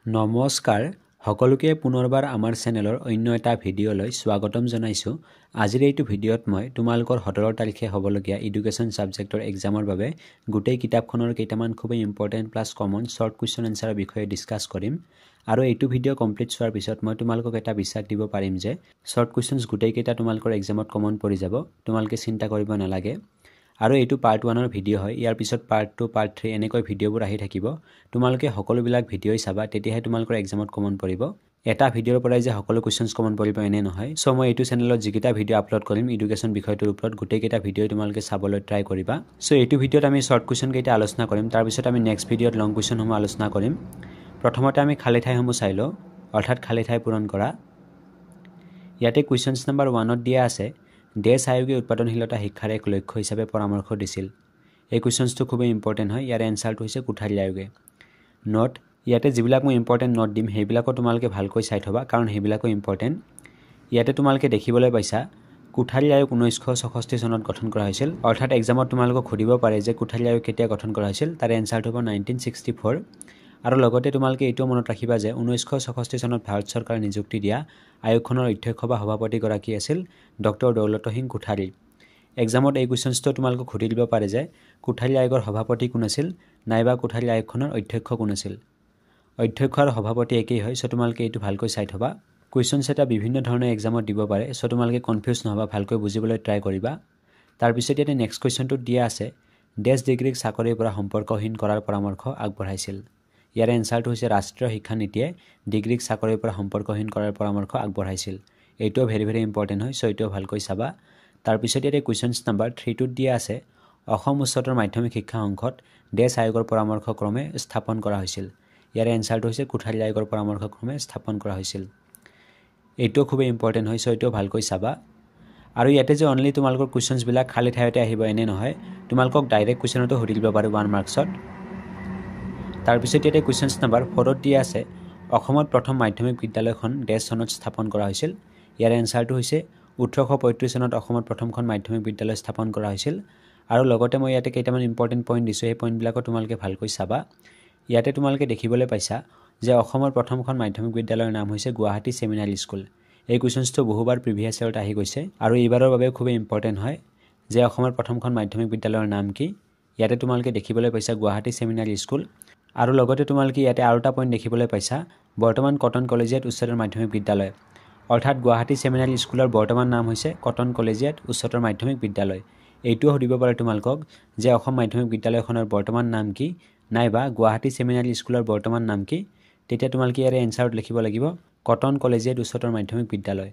নমস্কাৰ সকলোকে পুনৰবাৰ আমাৰ চেনেলৰ অন্য এটা ভিডিঅ'লৈ স্বাগতম জনাইছোঁ। আজিৰ এইটো ভিডিঅ'ত মই তোমালোকৰ 17 তাৰিখে হ'বলগীয়া এডুকেশ্যন ছাবজেক্টৰ এক্সামৰ বাবে গোটেই কিতাপখনৰ কেইটামান খুব important plus common short question এনচাৰৰ বিষয়ে ডিছকাছ কৰিম। আৰু এইটো ভিডিঅ' কমপ্লিট হোৱাৰ পিছত মই তোমালোকক এটা বিশ্বাস দিব পাৰিম যে শৰ্ট কুৱেশ্যনছ গোটেইকেইটা তোমালোকৰ এক্সামত কমন পৰি যাব, তোমালোকে চিন্তা কৰিব নালাগে। আৰু এইটো পাৰ্ট 1ৰ ভিডিঅ' হয়, ইয়াৰ পিছত পাৰ্ট 2, পাৰ্ট 3 এনেকৈ ভিডিঅ'বোৰ আহি থাকিব। তোমালোকে সকলোবিলাক ভিডিঅ'ই চাবা, তেতিয়াহে তোমালোকৰ এক্সামত কমন পৰিব। এটা ভিডিঅ'ৰ পৰাই যে সকলো কুৱেশ্যনছ কমন পৰিব এনে নহয়। চ' মই এইটো চেনেলত যিকেইটা ভিডিঅ' আপলোড কৰিম এডুকেশ্যন বিষয়টোৰ ওপৰত গোটেইকেইটা ভিডিঅ'ই তোমালোকে চাবলৈ ট্ৰাই কৰিবা। চ' এইটো ভিডিঅ'ত আমি শৰ্ট কুৱেশ্যন কেইটা আলোচনা কৰিম, তাৰপিছত আমি নেক্সট ভিডিঅ'ত লং কুৱেশ্যনসমূহ আলোচনা কৰিম। প্ৰথমতে আমি খালী ঠাইসমূহ চাই লওঁ, অৰ্থাৎ খালী ঠাই পূৰণ কৰা। ইয়াতে কুৱেশ্যনছ নম্বৰ 1ত দিয়া আছে, দেশ আয়োগে উৎপাদনশীলতা শিক্ষাৰ এক লক্ষ্য হিচাপে পৰামৰ্শ দিছিল। এই কুৱেশ্যনছটো খুবেই ইম্পৰ্টেণ্ট হয়। ইয়াৰ এনচাৰটো হৈছে কোঠাৰী আয়োগে। নোট, ইয়াতে যিবিলাক মই ইম্পৰ্টেণ্ট নোট দিম সেইবিলাকো তোমালোকে ভালকৈ চাই থবা, কাৰণ সেইবিলাকো ইম্পৰ্টেণ্ট। ইয়াতে তোমালোকে দেখিবলৈ পাইছা কোঠাৰী আয়োগ 1964 চনত গঠন কৰা হৈছিল। অৰ্থাৎ এক্সামত তোমালোকক সুধিব পাৰে যে কোঠাৰী আয়োগ কেতিয়া গঠন কৰা হৈছিল, তাৰ এনচাৰটো হ'ব 1964। আৰু লগতে তোমালোকে এইটো মনত ৰাখিবা যে 1964 চনত ভাৰত চৰকাৰে নিযুক্তি দিয়া আয়োগখনৰ অধ্যক্ষ বা সভাপতিগৰাকী আছিল ডক্টৰ দৌলত সিং কোঠাৰী। এক্সামত এই কুৱেশ্যনছটো তোমালোকক সুধি দিব পাৰে যে কোঠাৰী আয়োগৰ সভাপতি কোন আছিল, নাইবা কোঠাৰী আয়োগখনৰ অধ্যক্ষ কোন আছিল। অধ্যক্ষ আৰু সভাপতি একেই হয়, চ' তোমালোকে এইটো ভালকৈ চাই থবা। কুৱেশ্যনছ এটা বিভিন্ন ধৰণৰ এক্সামত দিব পাৰে, চ' তোমালোকে কনফিউজ নহবা, ভালকৈ বুজিবলৈ ট্ৰাই কৰিবা। তাৰপিছত ইয়াতে নেক্সট কুৱেশ্যনটোত দিয়া আছে, দেশ ডিগ্ৰীক চাকৰিৰ পৰা সম্পৰ্কহীন কৰাৰ পৰামৰ্শ আগবঢ়াইছিল। ইয়াৰ এনচাৰটো হৈছে ৰাষ্ট্ৰীয় শিক্ষা নীতিয়ে ডিগ্ৰীক চাকৰিৰ পৰা সম্পৰ্কহীন কৰাৰ পৰামৰ্শ আগবঢ়াইছিল। এইটোও ভেৰি ভেৰি ইম্পৰ্টেণ্ট হয়, চ' এইটোও ভালকৈ চাবা। তাৰপিছত ইয়াতে কুৱেশ্যনছ নম্বৰ 3টোত দিয়া আছে, অসম উচ্চতৰ মাধ্যমিক শিক্ষা সংসদ দেশ আয়োগৰ পৰামৰ্শক্ৰমে স্থাপন কৰা হৈছিল। ইয়াৰ এনচাৰটো হৈছে কোঠাৰী আয়োগৰ পৰামৰ্শক্ৰমে স্থাপন কৰা হৈছিল। এইটোও খুবেই ইম্পৰ্টেণ্ট হয়, চ' এইটোও ভালকৈ চাবা। আৰু ইয়াতে যে অনলি তোমালোকৰ কুৱেশ্যনছবিলাক খালী ঠাইতে আহিব এনে নহয়, তোমালোকক ডাইৰেক্ট কুৱেশ্যনতো সুধি দিব পাৰে 1 মাৰ্কছত। তাৰপিছত ইয়াতে কুৱেশ্যনছ নম্বৰ 4ত দিয়া আছে, অসমত প্ৰথম মাধ্যমিক বিদ্যালয়খন দেশ চনত স্থাপন কৰা হৈছিল। ইয়াৰ এনচাৰটো হৈছে 1835 চনত অসমত প্ৰথমখন মাধ্যমিক বিদ্যালয় স্থাপন কৰা হৈছিল। আৰু লগতে মই ইয়াতে কেইটামান ইম্পৰ্টেণ্ট পইণ্ট দিছোঁ, সেই পইণ্টবিলাকো তোমালোকে ভালকৈ চাবা। ইয়াতে তোমালোকে দেখিবলৈ পাইছা যে অসমৰ প্ৰথমখন মাধ্যমিক বিদ্যালয়ৰ নাম হৈছে গুৱাহাটী ছেমিনাৰী স্কুল। এই কুৱেশ্যনছটো বহুবাৰ প্ৰিভিয়াছ ইয়েৰত আহি গৈছে আৰু এইবাৰৰ বাবে খুবেই ইম্পৰ্টেণ্ট হয় যে অসমৰ প্ৰথমখন মাধ্যমিক বিদ্যালয়ৰ নাম কি। ইয়াতে তোমালোকে দেখিবলৈ পাইছা গুৱাহাটী ছেমিনাৰী স্কুল। আৰু লগতে তোমালোকে ইয়াতে আৰু এটা পইণ্ট দেখিবলৈ পাইছা, বৰ্তমান কটন কলেজিয়েট উচ্চতৰ মাধ্যমিক বিদ্যালয়। অৰ্থাৎ গুৱাহাটী ছেমিনাৰী স্কুলৰ বৰ্তমান নাম হৈছে কটন কলেজিয়েট উচ্চতৰ মাধ্যমিক বিদ্যালয়। এইটোও সুধিব পাৰে তোমালোকক যে অসম মাধ্যমিক বিদ্যালয়খনৰ বৰ্তমান নাম কি, নাইবা গুৱাহাটী ছেমিনাৰী স্কুলৰ বৰ্তমান নাম কি। তেতিয়া তোমালোকে ইয়াৰে এনচাৰত লিখিব লাগিব কটন কলেজিয়েট উচ্চতৰ মাধ্যমিক বিদ্যালয়।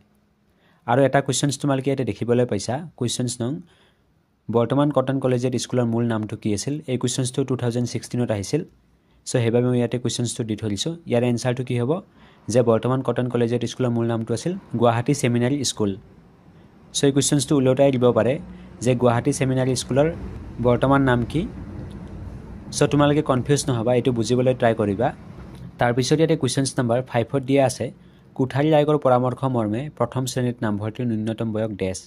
আৰু এটা কুৱেশ্যনছ তোমালোকে ইয়াতে দেখিবলৈ পাইছা, কুৱেশ্যনছ নং, বৰ্তমান কটন কলেজিয়েট স্কুলৰ মূল নামটো কি আছিল। এই কুৱেশ্যনছটো 2016ত আহিছিল, চ' সেইবাবে মই ইয়াতে কুৱেশ্যনছটো দি থৈ দিছোঁ। ইয়াৰ এনচাৰটো কি হ'ব যে বৰ্তমান কটন কলেজিয়েট স্কুলৰ মূল নামটো আছিল গুৱাহাটী ছেমিনাৰী স্কুল। চ' এই কুৱেশ্যনছটো ওলোটাই দিব পাৰে যে গুৱাহাটী ছেমিনাৰী স্কুলৰ বৰ্তমান নাম কি। চ' তোমালোকে কনফিউজ নহবা, এইটো বুজিবলৈ ট্ৰাই কৰিবা। তাৰপিছত ইয়াতে কুৱেশ্যনছ নম্বৰ 5ত দিয়া আছে, কোঠাৰী আয়োগৰ পৰামৰ্শ মৰ্মে প্ৰথম শ্ৰেণীত নামভৰ্তিৰ ন্যূনতম বয়স ডেছ।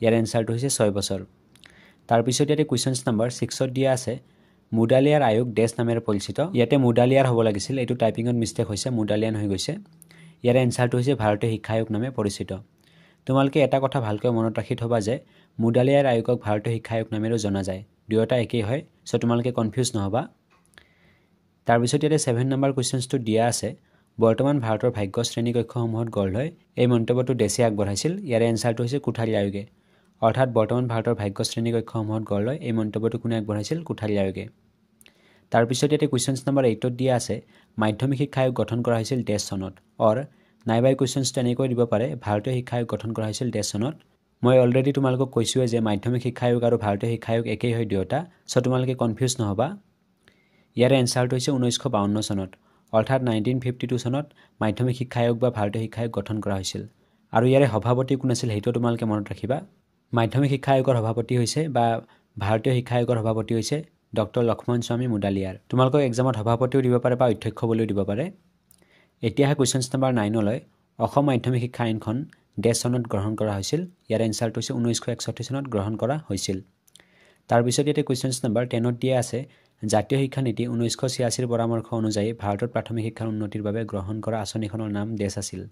ইয়াৰ এনচাৰটো হৈছে 6 বছৰ। তাৰপিছত ইয়াতে কুৱেশ্যনছ নম্বৰ 6ত দিয়া আছে, মুডালিয়াৰ আয়োগ ডেছ নামেৰে পৰিচিত। ইয়াতে মুডালিয়াৰ হ'ব লাগিছিল, এইটো টাইপিঙত মিষ্টেক হৈছে, মুডালিয়ান হৈ গৈছে। ইয়াৰ এনচাৰটো হৈছে ভাৰতীয় শিক্ষা আয়োগ নামে পৰিচিত। তোমালোকে এটা কথা ভালকৈ মনত ৰাখি থবা যে মুডালিয়াৰ আয়োগক ভাৰতীয় শিক্ষা আয়োগ নামেৰেও জনা যায়, দুয়োটা একেই হয়, চ' তোমালোকে কনফিউজ নহবা। তাৰপিছত ইয়াতে 7 নম্বৰ কুৱেশ্যনছটো দিয়া আছে, বৰ্তমান ভাৰতৰ ভাগ্য শ্ৰেণীকক্ষসমূহত গঢ় লয়। এই মন্তব্যটো ডেছে আগবঢ়াইছিল। ইয়াৰ এনচাৰটো হৈছে কোঠাৰী আয়োগে। অৰ্থাৎ বৰ্তমান ভাৰতৰ ভাগ্য শ্ৰেণীকক্ষসমূহত গঢ় লয়, এই মন্তব্যটো কোনে আগবঢ়াইছিল, কোঠাৰী আয়োগে। তাৰপিছত ইয়াতে কুৱেশ্যনছ নম্বৰ 8ত দিয়া আছে, মাধ্যমিক শিক্ষা আয়োগ গঠন কৰা হৈছিল ডেছ চনত। নাইবা এই কুৱেশ্যনছটো এনেকৈ দিব পাৰে, ভাৰতীয় শিক্ষা আয়োগ গঠন কৰা হৈছিল ডেছ চনত। মই অলৰেডি তোমালোকক কৈছোঁৱে যে মাধ্যমিক শিক্ষা আয়োগ আৰু ভাৰতীয় শিক্ষা আয়োগ একেই হয় দুয়োটা, চ' তোমালোকে কনফিউজ নহবা। ইয়াৰ এনচাৰটো হৈছে 1952 চনত। অৰ্থাৎ 1952 চনত মাধ্যমিক শিক্ষা আয়োগ বা ভাৰতীয় শিক্ষা আয়োগ গঠন কৰা হৈছিল। আৰু ইয়াৰে সভাপতি কোন আছিল সেইটো তোমালোকে মনত ৰাখিবা। মাধ্যমিক শিক্ষা আয়োগৰ সভাপতি হৈছে বা ভাৰতীয় শিক্ষা আয়োগৰ সভাপতি হৈছে ডক্টৰ লক্ষ্মণ স্বামী মুডালিয়াৰ। তোমালোকক এক্সামত সভাপতিও দিব পাৰে বা অধ্যক্ষ বুলিও দিব পাৰে। এতিয়াহে কুৱেশ্যনছ নম্বৰ 9লৈ, অসম মাধ্যমিক শিক্ষা আইনখন ডেছ চনত গ্ৰহণ কৰা হৈছিল। ইয়াৰ এনচাৰটো হৈছে 1961 চনত গ্ৰহণ কৰা হৈছিল। তাৰপিছত ইয়াতে কুৱেশ্যনছ নম্বৰ 10ত দিয়া আছে, জাতীয় শিক্ষা নীতি 1986 পৰামৰ্শ অনুযায়ী ভাৰতত প্ৰাথমিক শিক্ষাৰ উন্নতিৰ বাবে গ্ৰহণ কৰা আঁচনিখনৰ নাম দেশ আছিল।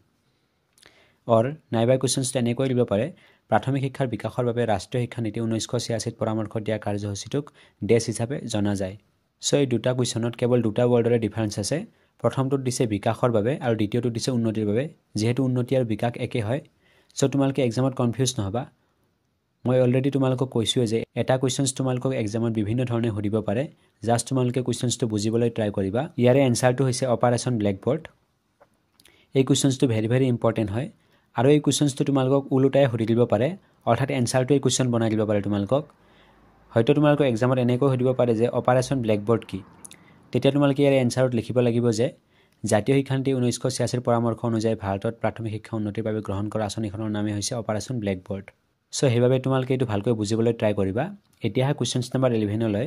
নাইবা কুৱেশ্যনটো এনেকৈ দিব পাৰে, প্ৰাথমিক শিক্ষাৰ বিকাশৰ বাবে ৰাষ্ট্ৰীয় শিক্ষা নীতি 1986 পৰামৰ্শ দিয়া কাৰ্যসূচীটোক দেশ হিচাপে জনা যায়। চ' এই দুটা কুৱেশ্যনত কেৱল দুটা ৱৰ্ডৰে ডিফাৰেঞ্চ আছে। প্ৰথমটোত দিছে বিকাশৰ বাবে আৰু দ্বিতীয়টোত দিছে উন্নতিৰ বাবে। যিহেতু উন্নতি আৰু বিকাশ একে হয়, চ' তোমালোকে এক্সামত কনফিউজ নহবা। মই অলৰেডি তোমালোকক কৈছোঁৱে যে এটা কুৱেশ্যনছ তোমালোকক এক্সামত বিভিন্ন ধৰণে সুধিব পাৰে। জাষ্ট তোমালোকে কুৱেশ্যনছটো বুজিবলৈ ট্ৰাই কৰিবা। ইয়াৰে এনচাৰটো হৈছে অপাৰেশ্যন ব্লেকবৰ্ড। এই কুৱেশ্যনছটো ভেৰি ইম্পৰ্টেণ্ট হয় আৰু এই কুৱেশ্যনছটো তোমালোকক ওলোটাই সুধি দিব পাৰে, অৰ্থাৎ এনচাৰটোৱে কুৱেশ্যন বনাই দিব পাৰে তোমালোকক। হয়তো তোমালোকক এক্সামত এনেকৈ সুধিব পাৰে যে অপাৰেশ্যন ব্লেকবৰ্ড কি? তেতিয়া তোমালোকে ইয়াৰ এনচাৰত লিখিব লাগিব যে জাতীয় শিক্ষা নীতি 1986 পৰামৰ্শ অনুযায়ী ভাৰতত প্ৰাথমিক শিক্ষা উন্নতিৰ বাবে গ্ৰহণ কৰা আঁচনিখনৰ নামেই হৈছে অপাৰেশ্যন ব্লেকবৰ্ড। চ' সেইবাবে তোমালোকে এইটো ভালকৈ বুজিবলৈ ট্ৰাই কৰিবা। এতিয়াহে কুৱেশ্যনছ নম্বৰ 11লৈ।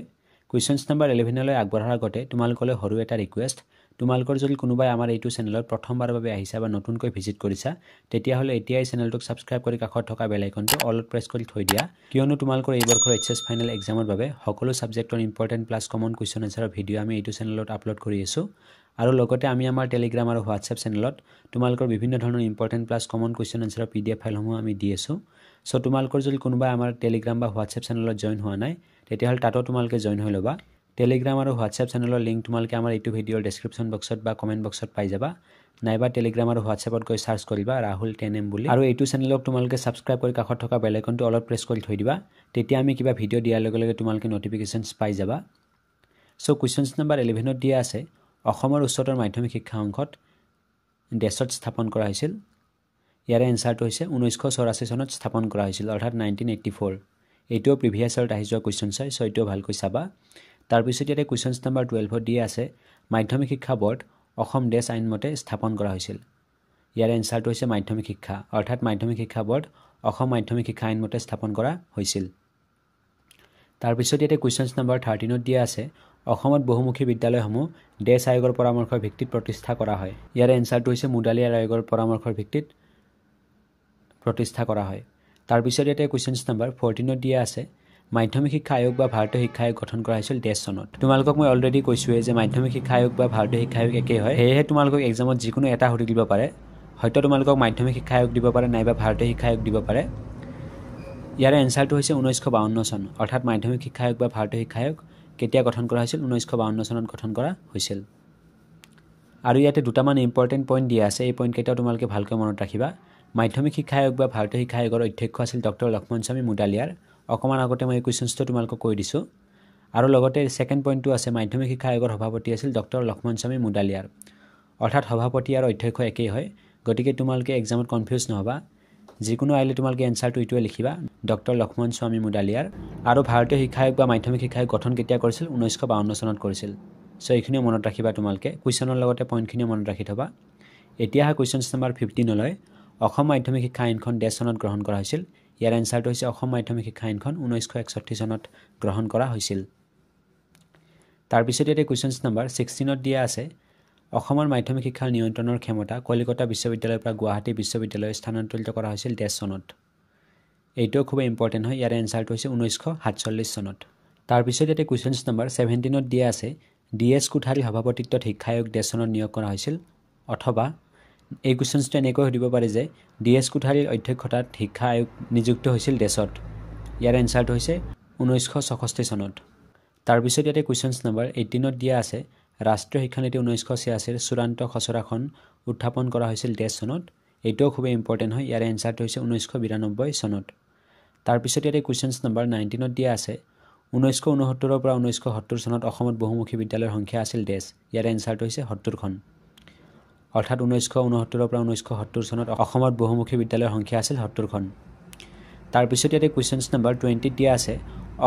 কুৱেশ্যনছ নম্বৰ 11লৈ আগবঢ়াৰ আগতে তোমালোকলৈ সৰু এটা ৰিকুৱেষ্ট। তোমালোকৰ যদি কোনোবাই আমাৰ এইটো চেনেলত প্ৰথমবাৰৰ বাবে আহিছা বা নতুনকৈ ভিজিট কৰিছা, তেতিয়াহ'লে এতিয়াই চেনেলটোক ছাবস্ক্ৰাইব কৰি কাষত থকা বেল আইকনটো অলত প্ৰেছ কৰি থৈ দিয়া, কিয়নো তোমালোকৰ এই বৰ্ষৰ HS ফাইনেল এক্সামৰ বাবে সকলো ছাবজেক্টৰ ইম্পৰ্টেণ্ট প্লাছ কমন কুৱেশ্যন এনচাৰৰ ভিডিঅ' আমি এইটো চেনেলত আপলোড কৰি আছোঁ। আৰু লগতে আমি আমাৰ টেলিগ্ৰাম আৰু হোৱাটছএপ চেনেলত তোমালোকৰ বিভিন্ন ধৰণৰ ইম্পৰ্টেণ্ট প্লাছ কমন কুৱেশ্যন এনচাৰৰ PDF ফাইলসমূহ আমি দি আছোঁ। চ' তোমালোকৰ যদি কোনোবাই আমাৰ টেলিগ্ৰাম বা হোৱাটছএপ চেনেলত জইন হোৱা নাই, তেতিয়াহ'লে তাতো তোমালোকে জইন হৈ ল'বা। টেলিগ্ৰাম আৰু হোৱাটছএপ চেনেলৰ লিংক তোমালোকে আমাৰ এইটো ভিডিঅ'ৰ ডেছক্ৰিপশ্যন বক্সত বা কমেণ্ট বক্সত পাই যাবা। নাইবা টেলিগ্ৰাম আৰু হোৱাটছএপত গৈ চাৰ্চ কৰিবা ৰাহুল 10M বুলি, আৰু এইটো চেনেলক তোমালোকে ছাবস্ক্ৰাইব কৰি কাষত থকা বেল আইকনটো অলপ প্ৰেছ কৰি থৈ দিবা। তেতিয়া আমি কিবা ভিডিঅ' দিয়াৰ লগে লগে তোমালোকে নটিফিকেশ্যনছ পাই যাবা। চ' কুৱেশ্যনছ নম্বৰ 11ত দিয়া আছে, অসমৰ উচ্চতৰ মাধ্যমিক শিক্ষা অংশত দেশত স্থাপন কৰা হৈছিল। ইয়াৰে এনচাৰটো হৈছে 1984 চনত স্থাপন কৰা হৈছিল, অৰ্থাৎ 1984। এইটোও প্ৰিভিয়াছ ইয়াৰত আহি যোৱা কুৱেশ্যন হয়, চ' এইটোও ভালকৈ চাবা। তাৰপিছত ইয়াতে কুৱেশ্যনছ নম্বৰ 12ত দিয়া আছে, মাধ্যমিক শিক্ষা বৰ্ড অসম দেশ আইনমতে স্থাপন কৰা হৈছিল। ইয়াৰ এনচাৰটো হৈছে মাধ্যমিক শিক্ষা, অৰ্থাৎ মাধ্যমিক শিক্ষা বৰ্ড অসম মাধ্যমিক শিক্ষা আইনমতে স্থাপন কৰা হৈছিল। তাৰপিছত ইয়াতে কুৱেশ্যনছ নম্বৰ 13ত দিয়া আছে, অসমত বহুমুখী বিদ্যালয়সমূহ দেশ আয়োগৰ পৰামৰ্শৰ ভিত্তিত প্ৰতিষ্ঠা কৰা হয়। ইয়াৰ এনচাৰটো হৈছে মুডালিয়াৰ আয়োগৰ পৰামৰ্শৰ ভিত্তিত প্ৰতিষ্ঠা কৰা হয়। তাৰপিছত ইয়াতে কুৱেশ্যনছ নম্বৰ 14ত দিয়া আছে, মাধ্যমিক শিক্ষা আয়োগ বা ভাৰতীয় শিক্ষা আয়োগ গঠন কৰা হৈছিল দেশ চনত। তোমালোকক মই অলৰেডি কৈছোঁৱে যে মাধ্যমিক শিক্ষা আয়োগ বা ভাৰতীয় শিক্ষা আয়োগ একেই হয়, সেয়েহে তোমালোকক এক্সামত যিকোনো এটা সুধি দিব পাৰে। হয়তো তোমালোকক মাধ্যমিক শিক্ষা আয়োগ দিব পাৰে, নাইবা ভাৰতীয় শিক্ষা আয়োগ দিব পাৰে। ইয়াৰে এনচাৰটো হৈছে 1952 চন, অৰ্থাৎ মাধ্যমিক শিক্ষা আয়োগ বা ভাৰতীয় শিক্ষা আয়োগ কেতিয়া গঠন কৰা হৈছিল? 1952 চনত গঠন কৰা হৈছিল। আৰু ইয়াতে দুটামান ইম্পৰ্টেণ্ট পইণ্ট দিয়া আছে, এই পইণ্টকেইটাও তোমালোকে ভালকৈ মনত ৰাখিবা। মাধ্যমিক শিক্ষা আয়োগ বা ভাৰতীয় শিক্ষা আয়োগৰ অধ্যক্ষ আছিল ডক্টৰ লক্ষ্মণস্বামী মুডালিয়াৰ। অকণমান আগতে মই এই কুৱেশ্যনছটো তোমালোকক কৈ দিছোঁ। আৰু লগতে ছেকেণ্ড পইণ্টটো আছে, মাধ্যমিক শিক্ষা আয়োগৰ সভাপতি আছিল ডক্টৰ লক্ষ্মণস্বামী মুডালিয়াৰ, অৰ্থাৎ সভাপতি আৰু অধ্যক্ষ একেই হয়। গতিকে তোমালোকে এক্সামত কনফিউজ নহ'বা। যিকোনো আহিলে তোমালোকে এনচাৰটো এইটোৱে লিখিবা, ডক্টৰ লক্ষ্মণস্বামী মুডালিয়াৰ। আৰু ভাৰতীয় শিক্ষা আয়োগ বা মাধ্যমিক শিক্ষা আয়োগ গঠন কেতিয়া কৰিছিল? 1952 চনত কৰিছিল। চ' এইখিনিও মনত ৰাখিবা তোমালোকে, কুৱেশ্যনৰ লগতে পইণ্টখিনিও মনত ৰাখি থ'বা। এতিয়া কুৱেশ্যনছ নম্বৰ 15লৈ, অসম মাধ্যমিক শিক্ষা আইনখন দেশ চনত গ্ৰহণ কৰা হৈছিল। ইয়াৰ এনচাৰটো হৈছে অসম মাধ্যমিক শিক্ষা আইনখন 1961 চনত গ্ৰহণ কৰা হৈছিল। তাৰপিছত ইয়াতে কুৱেশ্যনছ নম্বৰ 16ত দিয়া আছে, অসমৰ মাধ্যমিক শিক্ষাৰ নিয়ন্ত্ৰণৰ ক্ষমতা কলিকতা বিশ্ববিদ্যালয়ৰ পৰা গুৱাহাটী বিশ্ববিদ্যালয়লৈ স্থানান্তৰিত কৰা হৈছিল দেশ চনত। এইটোও খুবেই ইম্পৰ্টেণ্ট হয়। ইয়াৰ এনচাৰটো হৈছে 1947 চনত। তাৰপিছত ইয়াতে কুৱেশ্যনছ নম্বৰ 17ত দিয়া আছে, DS কোঠাৰী সভাপতিত্বত শিক্ষা আয়োগ দেশ চনত নিয়োগ কৰা হৈছিল। অথবা এই কুৱেশ্যনছটো এনেকৈ সুধিব পাৰে যে DS কোঠাৰীৰ অধ্যক্ষতাত শিক্ষা আয়োগ নিযুক্ত হৈছিল দেশত। ইয়াৰ এনচাৰটো হৈছে 1964 চনত। তাৰপিছত ইয়াতে কুৱেশ্যনছ নম্বৰ 18ত দিয়া আছে, ৰাষ্ট্ৰীয় শিক্ষানীতি 1986 চূড়ান্ত খচৰাখন উত্থাপন কৰা হৈছিল দেশ চনত। এইটোও খুবেই ইম্পৰ্টেণ্ট হয়। ইয়াৰ এনচাৰটো হৈছে 1992 চনত। তাৰপিছত ইয়াতে কুৱেশ্যনছ নম্বৰ 19ত দিয়া আছে, 1969 পৰা 1970 চনত অসমত বহুমুখী বিদ্যালয়ৰ সংখ্যা আছিল ডেছ। ইয়াৰ এনচাৰটো হৈছে 70খন, অৰ্থাৎ 1969 পৰা 1970 চনত অসমত বহুমুখী বিদ্যালয়ৰ সংখ্যা আছিল 70খন। তাৰপিছত ইয়াতে কুৱেশ্যনছ নম্বৰ 20ত দিয়া আছে,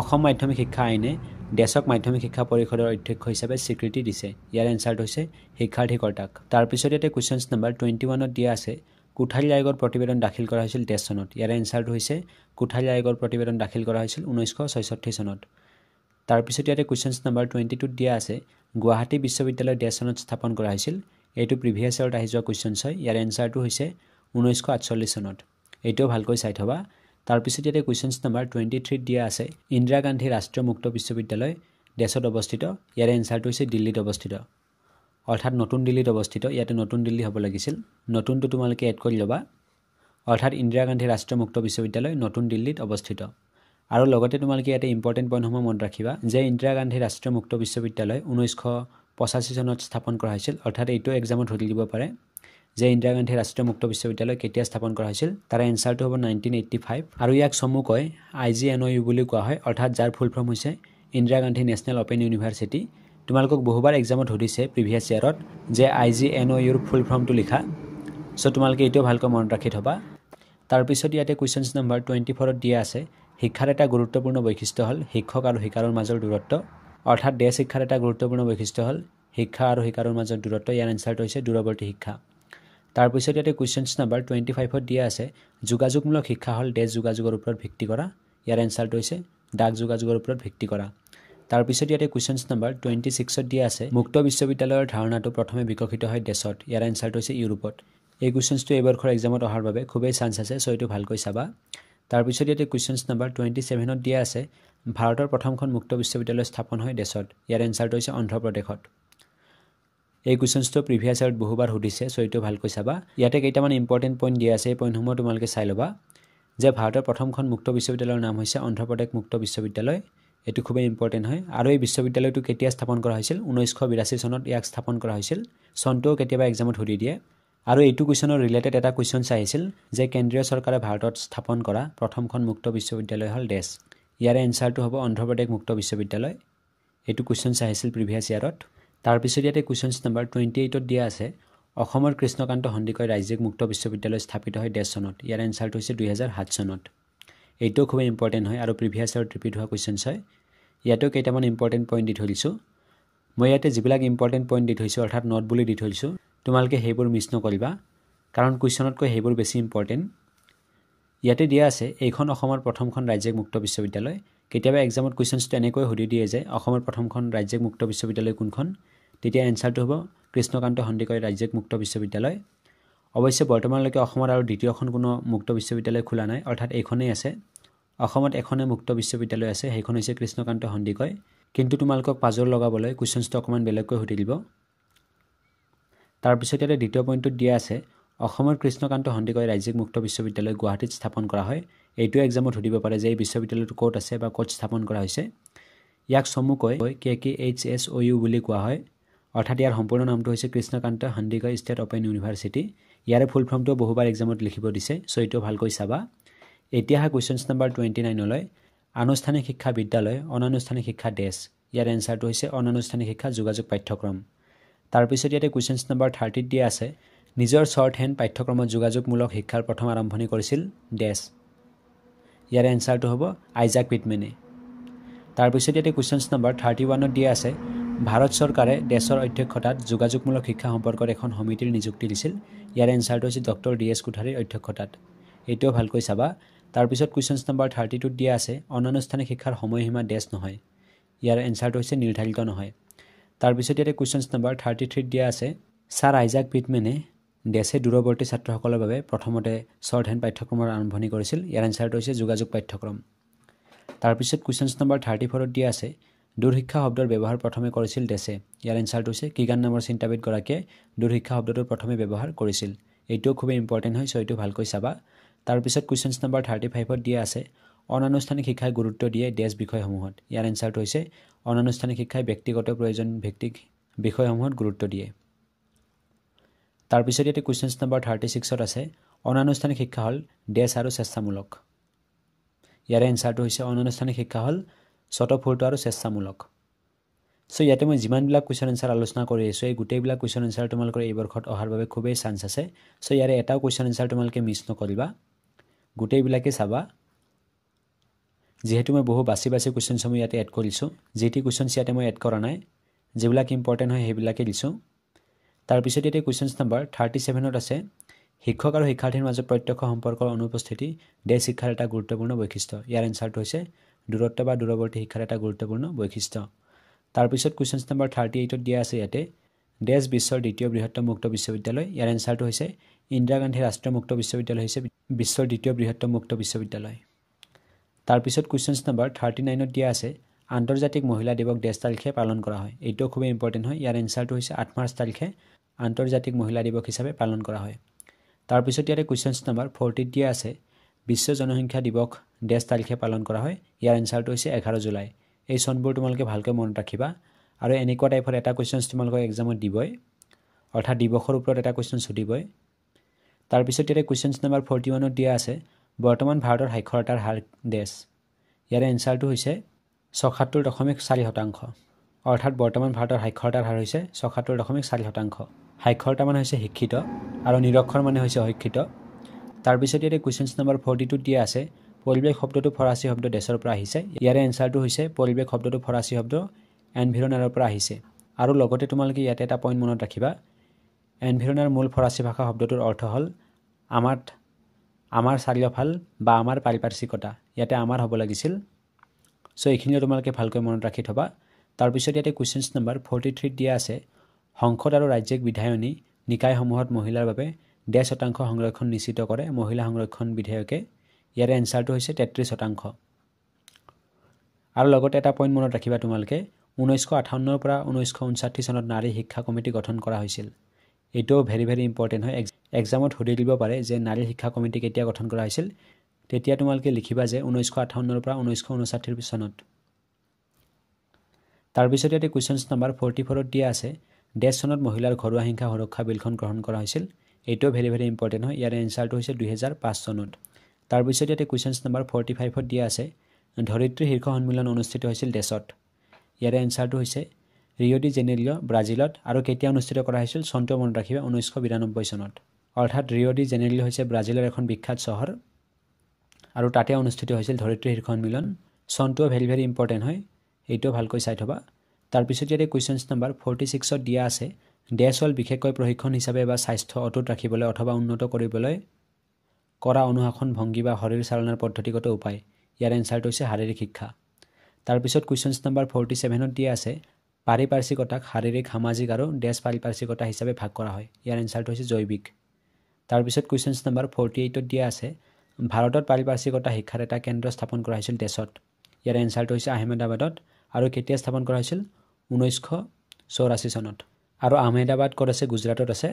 অসম মাধ্যমিক শিক্ষা আইনে দেশক মাধ্যমিক শিক্ষা পৰিষদৰ অধ্যক্ষ হিচাপে স্বীকৃতি দিছে। ইয়াৰ এনচাৰটো হৈছে শিক্ষাৰ্থী কৰ্তাক। তাৰপিছত ইয়াতে কুৱেশ্যনছ নম্বৰ 21ত দিয়া আছে, কোঠাৰী আয়োগৰ প্ৰতিবেদন দাখিল কৰা হৈছিল দেশ চনত। ইয়াৰ এনচাৰটো হৈছে কোঠাৰী আয়োগৰ প্ৰতিবেদন দাখিল কৰা হৈছিল 1966 চনত। তাৰপিছত ইয়াতে কুৱেশ্যনছ নম্বৰ 22ত দিয়া আছে, গুৱাহাটী বিশ্ববিদ্যালয় দেশ চনত স্থাপন কৰা হৈছিল। এইটো প্ৰিভিয়াছ ইয়াৰত আহি যোৱা কুৱেশ্যনছ হয়। ইয়াৰ এনচাৰটো হৈছে 1948 চনত। এইটোও ভালকৈ চাই থ'বা। তাৰপিছত ইয়াতে কুৱেশ্যনছ নম্বৰ 23ত দিয়া আছে, ইন্দিৰা গান্ধী ৰাষ্ট্ৰীয় মুক্ত বিশ্ববিদ্যালয় ডেছত অৱস্থিত ইয়াৰে এনসাৰটো হৈছে দিল্লীত অৱস্থিত অৰ্থাৎ নতুন দিল্লীত অৱস্থিত ইয়াতে নতুন দিল্লী হ'ব লাগিছিল নতুনটো তোমালোকে এড কৰি ল'বা অৰ্থাৎ ইন্দিৰা গান্ধী ৰাষ্ট্ৰীয় মুক্ত বিশ্ববিদ্যালয় নতুন দিল্লীত অৱস্থিত আৰু লগতে তোমালোকে ইয়াতে ইম্পৰ্টেন্ট পইণ্টসমূহ মনত ৰাখিবা যে ইন্দিৰা গান্ধী ৰাষ্ট্ৰীয় মুক্ত বিশ্ববিদ্যালয় 1985 চনত স্থাপন কৰা হৈছিল অৰ্থাৎ এইটো এক্সামত ধৰি দিব পাৰে যে ইন্দিৰা গান্ধী ৰাষ্ট্ৰীয় মুক্ত বিশ্ববিদ্যালয় কেতিয়া স্থাপন কৰা হৈছিল তাৰ এনসাৰটো হ'ব 1985 আৰু ইয়াক চমুকৈ IGNOU বুলি কোৱা হয় অৰ্থাৎ যাৰ ফুল ফৰ্ম হৈছে Indira Gandhi national open university তোমালোকক বহুবাৰ এক্সামত সুধিছে প্ৰিভিয়াছ ইয়াৰত যে IGNOU ৰ ফুল ফৰ্মটো লিখা সো তোমালোকে এইটো ভালকৈ মনত ৰাখি থবা তাৰ পিছত ইয়াতে কোৱেশ্চনছ নম্বৰ 24 ত দিয়া আছে শিক্ষাৰ এটা গুৰুত্বপূৰ্ণ বৈশিষ্ট্য হ'ল শিক্ষক আৰু শিকাৰৰ মাজৰ দূৰত্ব অৰ্থাৎ দেশ শিক্ষাৰ এটা গুৰুত্বপূৰ্ণ বৈশিষ্ট্য হ'ল শিক্ষা আৰু শিকাৰৰ মাজৰ দূৰত্ব ইয়াৰ এনসাৰটো হৈছে দূৰৱৰ্তী শিক্ষা তাৰ পিছত ইয়াতে কোৱেশ্চনছ নম্বৰ 25 ত দিয়া আছে যোগাযোগমূলক শিক্ষা হ'ল দেশ যোগাযোগৰ ওপৰত ভিত্তি কৰা ইয়াৰ এনসাৰটো হৈছে ডাক যোগাযোগৰ ওপৰত ভিত্তি কৰা তাৰ পিছত ইয়াতে কোৱেশ্চনছ নম্বৰ 26 ত দিয়া আছে মুক্ত বিশ্ববিদ্যালয়ৰ ধাৰণাটো প্ৰথমে বিকশিত হয় দেশত ইয়াৰ এনসাৰটো হৈছে ইউৰোপত এই কোৱেশ্চনটো এবাৰখৰ এক্সামত অহাৰ বাবে খুবেই চান্স আছে সো এটো ভালকৈ চাবা তাৰ পিছত ইয়াতে কোৱেশ্চনছ নম্বৰ 27 ত দিয়া আছে ভাৰতৰ প্ৰথমখন মুক্ত বিশ্ববিদ্যালয় স্থাপন হয় দেশত ইয়াৰ এনসাৰটো হৈছে অন্ধ্ৰ প্ৰদেশত এই কোৱেশ্চনটো প্ৰিভিয়াছ ইয়াৰত বহুবাৰ সুধিছে সো এটো ভালকৈ চাবা ইয়াতে কেইটামান ইম্পৰ্টেন্ট পইণ্ট দিয়া আছে এই পইণ্টসমূহ তোমালোকে চাই ল'বা যে ভাৰতৰ প্ৰথমখন মুক্ত বিশ্ববিদ্যালয়ৰ নাম হৈছে অন্ধ্ৰ প্ৰদেশ মুক্ত বিশ্ববিদ্যালয় এটো খুবেই ইম্পৰ্টেন্ট হয় আৰু এই বিশ্ববিদ্যালয়টো কেতিয়া স্থাপন কৰা হৈছিল 1982 চনত ইয়াক স্থাপন কৰা হৈছিল চনটো কেতিয়াবা এক্সামত সুধি দিয়ে আৰু এইটো কোৱেশ্চনৰ ৰিলেটেড এটা কোৱেশ্চন চাইছিল যে কেন্দ্ৰীয় চৰকাৰে ভাৰতত স্থাপন কৰা প্ৰথমখন মুক্ত বিশ্ববিদ্যালয় হ'ল দেশ ইয়াৰে এনসাৰটো হ'ব অন্ধ্ৰ প্ৰদেশ মুক্ত বিশ্ববিদ্যালয় এইটো কোৱেশ্চন চাইছিল প্ৰিভিয়াছ ইয়াৰত তাৰ পিছত ইয়াতে কোৱেশ্চনছ নম্বৰ 28 ত দিয়া আছে অসমৰ কৃষ্ণকান্ত সন্দিকৈ ৰাজ্যিক মুক্ত বিশ্ববিদ্যালয় স্থাপিত হয় দেশ চনত ইয়াৰ এনসাৰটো হৈছে 2007 চনত এইটো খুব ইম্পৰ্টেন্ট হয় আৰু প্ৰিভিয়াছ ইয়াৰত ৰিপিট হোৱা কোৱেশ্চনছ হয় ইয়াতো কেইটামান ইম্পৰ্টেন্ট পইণ্ট দি থৈছো মই ইয়াতে যিবিলাক ইম্পৰ্টেন্ট পইণ্ট দি থৈছো অৰ্থাৎ নোট বুলি দি থৈছো তোমালোকে হেইবোৰ মিছ নকৰিবা কাৰণ কোৱেশ্চনতকৈ হেইবোৰ বেছি ইম্পৰ্টেন্ট ইয়াতে দিয়া আছে এইখন অসমৰ প্ৰথমখন ৰাজ্যিক মুক্ত বিশ্ববিদ্যালয় কেতিয়াবা এক্সামত কোৱেশ্চনটো এনেকৈ সুধি দিয়ে যে অসমৰ প্ৰথমখন ৰাজ্যিক মুক্ত বিশ্ববিদ্যালয় কোনখন তেতিয়া এনসাৰটো হ'ব কৃষ্ণকান্ত সন্দিকৈ ৰাজ্যিক মুক্ত বিশ্ববিদ্যালয় অৱশ্যে বৰ্তমানলৈকে অসমৰ আৰু দ্বিতীয়খন কোনো মুক্ত বিশ্ববিদ্যালয় খোলা নাই অৰ্থাৎ এইখনেই আছে অসমত এখনে মুক্ত বিশ্ববিদ্যালয় আছে সেইখন হৈছে কৃষ্ণকান্ত সন্দিকৈ কিন্তু তোমালোকক পাজৰ লগাবলৈ কোৱেশ্চনটো অকমান বেলেগকৈ সুধি দিব তাৰ পিছত ইয়াতে দ্বিতীয় পইণ্টত দিয়া আছে অসমৰ কৃষ্ণকান্ত সন্দিকৈ ৰাজ্যিক মুক্ত বিশ্ববিদ্যালয় গুৱাহাটীত স্থাপন কৰা হয় এইটো এক্সামত সুধিব পাৰে যে এই বিশ্ববিদ্যালয়টো ক'ত আছে বা ক'ত স্থাপন কৰা হৈছে ইয়াক চমুকৈ KKHSOU বুলি কোৱা হয় অৰ্থাৎ ইয়াৰ সম্পূৰ্ণ নামটো হৈছে Krishnakanta Handiqui state open university ইয়াৰে ফুল ফৰ্মটো বহুবাৰ এক্সামত লিখিব দিছে সো এইটো ভালকৈ চাবা এতিয়া কোৱেশ্চনছ নম্বৰ 29 লৈ আনুষ্ঠানিক শিক্ষা বিদ্যালয় অনানুষ্ঠানিক শিক্ষা দেশ ইয়াৰ এনসাৰটো হৈছে অনানুষ্ঠানিক শিক্ষা যোগাযোগ পাঠ্যক্ৰম তাৰ পিছত ইয়াতে কোৱেশ্চনছ নম্বৰ 30 দিয়া আছে নিজৰ শৰ্ট হেণ্ড পাঠ্যক্ৰমত যোগাযোগমূলক শিক্ষাৰ প্ৰথম আৰম্ভণি কৰিছিল দেশ ইয়াৰ এনসাৰটো হ'ব আইজাক পিটমেনে তাৰ পিছত ইয়াতে কোৱেশ্চনছ নম্বৰ 31 ত দিয়া আছে ভাৰত চৰকাৰে দেশৰ অধ্যক্ষতাত যোগাযোগমূলক শিক্ষা সম্পৰ্কত এখন সমিতিৰ নিযুক্তি দিছিল ইয়াৰ এনসাৰটো হৈছে ডক্টৰ DS কোঠাৰীৰ অধ্যক্ষতাত এইটো ভালকৈ চাবা তাৰ পিছত কোৱেশ্চনছ নম্বৰ 32 ত দিয়া আছে অনানুষ্ঠানিক শিক্ষাৰ সময়সীমা দেশ নহয় ইয়াৰ এনসাৰটো হৈছে নিৰ্ধাৰিত নহয় তাৰ পিছত ইয়াতে কোৱেশ্চনছ নম্বৰ 33 ত দিয়া আছে স্যাৰ আইজাক পিটমেনে দেশে দূৰৱৰ্তী ছাত্ৰসকলৰ বাবে প্ৰথমতে শৰ্ট হেণ্ড পাঠ্যক্ৰমৰ আৰম্ভণি কৰিছিল ইয়াৰ এনসাৰটো হৈছে যোগাযোগ পাঠ্যক্ৰম তাৰ পিছত কোৱেশ্চনছ নম্বৰ 34 ত দিয়া আছে দূৰশিক্ষা শব্দৰ ব্যৱহাৰ প্ৰথমে কৰিছিল দেশে ইয়াৰ এনসাৰটো হৈছে কিগান নামৰ চিন্তাবিদ গৰাকীয়ে দূৰশিক্ষা শব্দটো প্ৰথমে ব্যৱহাৰ কৰিছিল এইটো খুব ইম্পৰ্টেন্ট হয় সো এইটো ভালকৈ চাবা তাৰ পিছত কোৱেশ্চনছ নম্বৰ 35 ত দিয়া আছে অনানুষ্ঠানিক শিক্ষাই গুৰুত্ব দিয়ে দেশ বিষয়সমূহত ইয়াৰ এনসাৰটো হৈছে অনানুষ্ঠানিক শিক্ষাই ব্যক্তিগত প্ৰয়োজন ভিত্তিক বিষয়সমূহত গুৰুত্ব দিয়ে তাৰ পিছত ইয়াতে কোৱেশ্চনছ নম্বৰ 36 ত আছে অনানুষ্ঠানিক শিক্ষা হ'ল দেশ আৰু স্বেচ্ছামূলক ইয়াৰ এনসাৰটো হৈছে অনানুষ্ঠানিক শিক্ষা হ'ল স্বতঃস্ফূৰ্ত আৰু স্বেচ্ছামূলক সো ইয়াতে মই যিমানবিলাক কোৱেশ্চন আনসাৰ আলোচনা কৰি আছো এই গোটেইবিলাক কোৱেশ্চন আনসাৰ তোমালোকৰ এই বৰ্ষত অহাৰ বাবে খুবেই চান্স আছে সো ইয়াৰে এটা কোৱেশ্চন আনসাৰ তোমালোকে মিছ নকৰিবা গোটেইবিলাকে চাবা যেহেতু মই বহু বাছি কোৱেশ্চন সমূহ ইয়াতে এড কৰিছো যেটি কোৱেশ্চনছ ইয়াতে মই এড কৰা নাই যেবিলাক ইম্পৰ্টেন্ট হয় সেইবিলাকে দিছো তাৰ পিছত ইয়াতে কোৱেশ্চনছ নম্বৰ 37 ত আছে শিক্ষক আৰু শিক্ষাৰ্থীৰ মাজত প্ৰত্যক্ষ সম্পৰ্কৰ অনুপস্থিতি দেশ শিক্ষাৰ এটা গুৰুত্বপূৰ্ণ বৈশিষ্ট্য ইয়াৰ এনসাৰটো হৈছে দূৰত্ব বা দূৰৱৰ্তী শিক্ষাৰ এটা গুৰুত্বপূৰ্ণ বৈশিষ্ট্য তাৰ পিছত কোৱেশ্চনছ নম্বৰ 38 ত দিয়া আছে ইয়াতে দেশ বিশ্বৰ দ্বিতীয় বৃহত্তম মুক্ত বিশ্ববিদ্যালয় ইয়াৰ এনসাৰটো হৈছে ইন্দিৰা গান্ধী ৰাষ্ট্ৰীয় মুক্ত বিশ্ববিদ্যালয় হৈছে বিশ্বৰ দ্বিতীয় বৃহত্তম মুক্ত বিশ্ববিদ্যালয় তাৰ পিছত কোৱেশ্চনছ নম্বৰ 39 ত দিয়া আছে আন্তৰ্জাতিক মহিলা দিৱস ডেছ তাৰিখে পালন কৰা হয়? এইটো খুব ইম্পৰ্টেণ্ট হয়। ইয়াৰ এনচাৰটো হৈছে 8 মাৰ্চ তাৰিখে আন্তৰ্জাতিক মহিলা দিৱস হিচাপে পালন কৰা হয়। তাৰপিছত ইয়াতে কুৱেশ্যনছ নম্বৰ 40 দিয়া আছে বিশ্ব জনসংখ্যা দিৱস ডেছ তাৰিখে পালন কৰা হয়? ইয়াৰ এনচাৰটো হৈছে 11 জুলাই। এই চনবোৰ তোমালোকে ভালকৈ মনত ৰাখিবা আৰু এনেকুৱা টাইপৰ এটা কুৱেশ্যনছ তোমালোকৰ এক্সামত দিবই, অৰ্থাৎ দিৱসৰ ওপৰত এটা কুৱেশ্যন সুধিবই। তাৰপিছত ইয়াতে কুৱেশ্যনছ নম্বৰ 41ত দিয়া আছে বৰ্তমান ভাৰতৰ সাক্ষৰতাৰ হাৰ ডেছ? ইয়াৰে এনচাৰটো হৈছে 76.4%। অৰ্থাৎ বৰ্তমান ভাৰতৰ সাক্ষৰতাৰ হাৰ হৈছে 76.4%। সাক্ষৰতা মানে হৈছে শিক্ষিত আৰু নিৰক্ষৰ মানে হৈছে অশিক্ষিত। তাৰপিছত ইয়াতে কুৱেশ্যনছ নম্বৰ 42 দিয়া আছে পৰিৱেশ শব্দটো ফৰাচী শব্দ ডেছৰ পৰা আহিছে? ইয়াৰে এনচাৰটো হৈছে পৰিৱেশ শব্দটো ফৰাচী শব্দ এনভিৰনাৰৰ পৰা আহিছে। আৰু লগতে তোমালোকে ইয়াতে এটা পইণ্ট মনত ৰাখিবা, এনভিৰনাৰ মূল ফৰাচী ভাষা শব্দটোৰ অৰ্থ হ'ল আমাৰ চাৰিওফাল বা আমাৰ পাৰিপাৰ্শ্বিকতা। ইয়াতে আমাৰ হ'ব লাগিছিল। চ' এইখিনিও তোমালোকে ভালকৈ মনত ৰাখি থবা। তাৰপিছত ইয়াতে কুৱেশ্যনছ নম্বৰ 43 দিয়া আছে সংসদ আৰু ৰাজ্যিক বিধায়নী নিকায়সমূহত মহিলাৰ বাবে 10% সংৰক্ষণ নিশ্চিত কৰে মহিলা সংৰক্ষণ বিধেয়কে? ইয়াৰে এনচাৰটো হৈছে 33%। আৰু লগতে এটা পইণ্ট মনত ৰাখিবা তোমালোকে 1958 পৰা 1959 চনত নাৰী শিক্ষা কমিটি গঠন কৰা হৈছিল। এইটোও ভেৰি ভেৰি ইম্পৰ্টেণ্ট হয়। এক্সামত সুধি দিব পাৰে যে নাৰী শিক্ষা কমিটি কেতিয়া গঠন কৰা হৈছিল? তেতিয়া তোমালোকে লিখিবা যে 1958 পৰা 1959 চনত। তাৰপিছত ইয়াতে কুৱেশ্যনছ নম্বৰ 44ত দিয়া আছে ডেছ চনত মহিলাৰ ঘৰুৱা হিংসা সুৰক্ষা বিলখন গ্ৰহণ কৰা হৈছিল? এইটোও ভেৰি ভেৰি ইম্পৰ্টেণ্ট হয়। ইয়াৰে এনচাৰটো হৈছে 2005 চনত। তাৰপিছত ইয়াতে কুৱেশ্যনছ নম্বৰ 45ত দিয়া আছে ধৰিত্ৰী শীৰ্ষ সন্মিলন অনুষ্ঠিত হৈছিল ডেছত? ইয়াৰে এনচাৰটো হৈছে ৰিঅ' ডি জেনেৰিঅ' ব্ৰাজিলত। আৰু কেতিয়া অনুষ্ঠিত কৰা হৈছিল? চনটো মনত ৰাখিবা 1992 চনত। অৰ্থাৎ ৰিঅ' ডি জেনেৰিঅ' হৈছে ব্ৰাজিলৰ এখন বিখ্যাত চহৰ আৰু তাতে অনুষ্ঠিত হৈছিল ধৰিত্ৰী শীৰ্ষ সন্মিলন। চনটোও ভেৰি ভেৰি ইম্পৰ্টেণ্ট হয়, এইটোও ভালকৈ চাই থবা। তাৰপিছত ইয়াতে কুৱেশ্যনছ নম্বৰ 46ত দিয়া আছে ডেছ হ'ল বিশেষকৈ প্ৰশিক্ষণ হিচাপে বা স্বাস্থ্য অটুট ৰাখিবলৈ অথবা উন্নত কৰিবলৈ কৰা অনুশাসন ভংগী বা শৰীৰ চালনাৰ পদ্ধতিগত উপায়? ইয়াৰ এনচাৰটো হৈছে শাৰীৰিক শিক্ষা। তাৰপিছত কুৱেশ্যনছ নম্বৰ 47ত দিয়া আছে পাৰিপাৰ্শ্বিকতাক শাৰীৰিক সামাজিক আৰু ডেছ পাৰিপাৰ্শ্বিকতা হিচাপে ভাগ কৰা হয়? ইয়াৰ এনচাৰটো হৈছে জৈৱিক। তাৰপিছত কুৱেশ্যনছ নম্বৰ 48ত দিয়া আছে ভাৰতত পাৰিপাৰ্শ্বিকতা শিক্ষাৰ এটা কেন্দ্ৰ স্থাপন কৰা হৈছিল ডেছত? ইয়াৰ এনচাৰটো হৈছে আহমেদাবাদত। আৰু কেতিয়া স্থাপন কৰা হৈছিল? 1984 চনত। আৰু আহমেদাবাদ ক'ত আছে? গুজৰাটত আছে।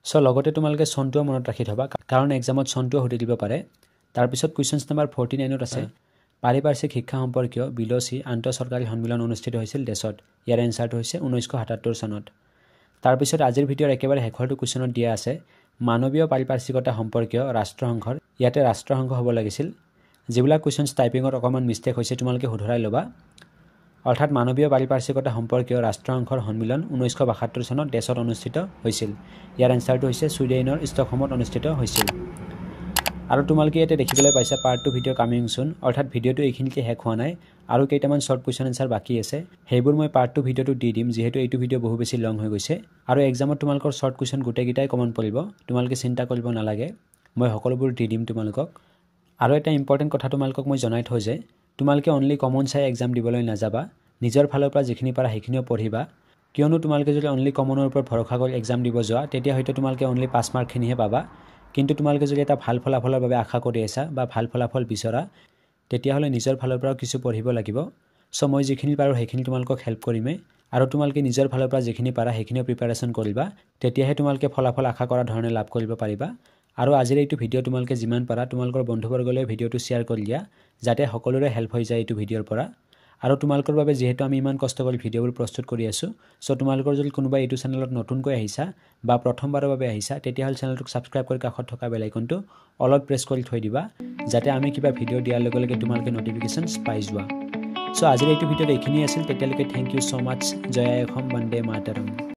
চ' লগতে তোমালোকে চনটোও মনত ৰাখি থবা কাৰণ এক্সামত চনটোও সুধি দিব পাৰে। তাৰপিছত কুৱেশ্যনছ নম্বৰ 49ত আছে পাৰিপাৰ্শ্বিক শিক্ষা সম্পৰ্কীয় বিলচি আন্তঃ চৰকাৰী সন্মিলন অনুষ্ঠিত হৈছিল ডেছত? ইয়াৰ এনচাৰটো হৈছে 1977 চনত। তাৰপিছত আজিৰ ভিডিঅ'ৰ একেবাৰে শেষৰটো কুৱেশ্যনত দিয়া আছে মানৱীয় পাৰিপাৰ্শ্বিকতা সম্পৰ্কীয় ৰাষ্ট্ৰসংঘৰ? ইয়াতে ৰাষ্ট্ৰসংঘ হ'ব লাগিছিল। যিবিলাক কুৱেশ্যনছ টাইপিঙত অকণমান মিষ্টেক হৈছে তোমালোকে শুধৰাই ল'বা। অৰ্থাৎ মানৱীয় পাৰিপাৰ্শ্বিকতা সম্পৰ্কীয় ৰাষ্ট্ৰসংঘৰ সন্মিলন 1972 চনত ডেছত অনুষ্ঠিত হৈছিল? ইয়াৰ এনচাৰটো হৈছে ছুইডেনৰ ষ্টকহোমত অনুষ্ঠিত হৈছিল। আৰু তোমালোকে ইয়াতে দেখিবলৈ পাইছা পাৰ্ট 2 ভিডিঅ' কামিং চুন। অৰ্থাৎ ভিডিঅ'টো এইখিনিতে শেষ হোৱা নাই, আৰু কেইটামান শ্বৰ্ট কুৱেশ্যন এনচাৰ বাকী আছে। সেইবোৰ মই পাৰ্ট 2 ভিডিঅ'টো দি দিম যিহেতু এইটো ভিডিঅ' বহু বেছি লং হৈ গৈছে। আৰু এক্সামত তোমালোকৰ শ্বৰ্ট কুৱেশ্যন গোটেইকেইটাই কমন পৰিব, তোমালোকে চিন্তা কৰিব নালাগে, মই সকলোবোৰ দি দিম তোমালোকক। আৰু এটা ইম্পৰ্টেণ্ট কথা তোমালোকক মই জনাই থওঁ যে তোমালোকে অনলি কমন চাই এক্সাম দিবলৈ নাযাবা, নিজৰ ফালৰ পৰা যিখিনি পাৰা সেইখিনিও পঢ়িবা। কিয়নো তোমালোকে যদি অনলি কমনৰ ওপৰত ভৰসা কৰি এক্সাম দিব যোৱা তেতিয়া হয়তো তোমালোকে অনলি 5 মাৰ্কখিনিহে পাবা। কিন্তু তোমালোকে যদি এটা ভাল ফলাফলৰ বাবে আশা কৰি আছা বা ভাল ফলাফল বিচৰা তেতিয়াহ'লে নিজৰ ফালৰ পৰাও কিছু পঢ়িব লাগিব। চ' মই যিখিনি পাৰোঁ সেইখিনি তোমালোকক হেল্প কৰিমেই, আৰু তোমালোকে নিজৰ ফালৰ পৰা যিখিনি পাৰা সেইখিনিও প্ৰিপাৰেশ্যন কৰিবা, তেতিয়াহে তোমালোকে ফলাফল আশা কৰা ধৰণে লাভ কৰিব পাৰিবা। আৰু আজিৰ এইটো ভিডিঅ' তোমালোকে যিমান পাৰা তোমালোকৰ বন্ধুবৰ্গলৈ ভিডিঅ'টো শ্বেয়াৰ কৰি দিয়া যাতে সকলোৰে হেল্প হৈ যায় এইটো ভিডিঅ'ৰ পৰা। আৰু তোমালোকৰ বাবে যিহেতু আমি ইমান কষ্ট কৰি ভিডিঅ'বোৰ প্ৰস্তুত কৰি আছোঁ, চ' তোমালোকৰ যদি কোনোবাই এইটো চেনেলত নতুনকৈ আহিছা বা প্ৰথমবাৰৰ বাবে আহিছা তেতিয়াহ'লে চেনেলটোক ছাবস্ক্ৰাইব কৰি কাষত থকা বেল আইকনটো অলপ প্ৰেছ কৰি থৈ দিবা যাতে আমি কিবা ভিডিঅ' দিয়াৰ লগে লগে তোমালোকে নটিফিকেশ্যনছ পাই যোৱা। চ' আজিৰ এইটো ভিডিঅ'ত এইখিনিয়ে আছিল। তেতিয়ালৈকে থেংক ইউ ছ' মাছ। জয় আই অসম, বন্দে মাতৰম।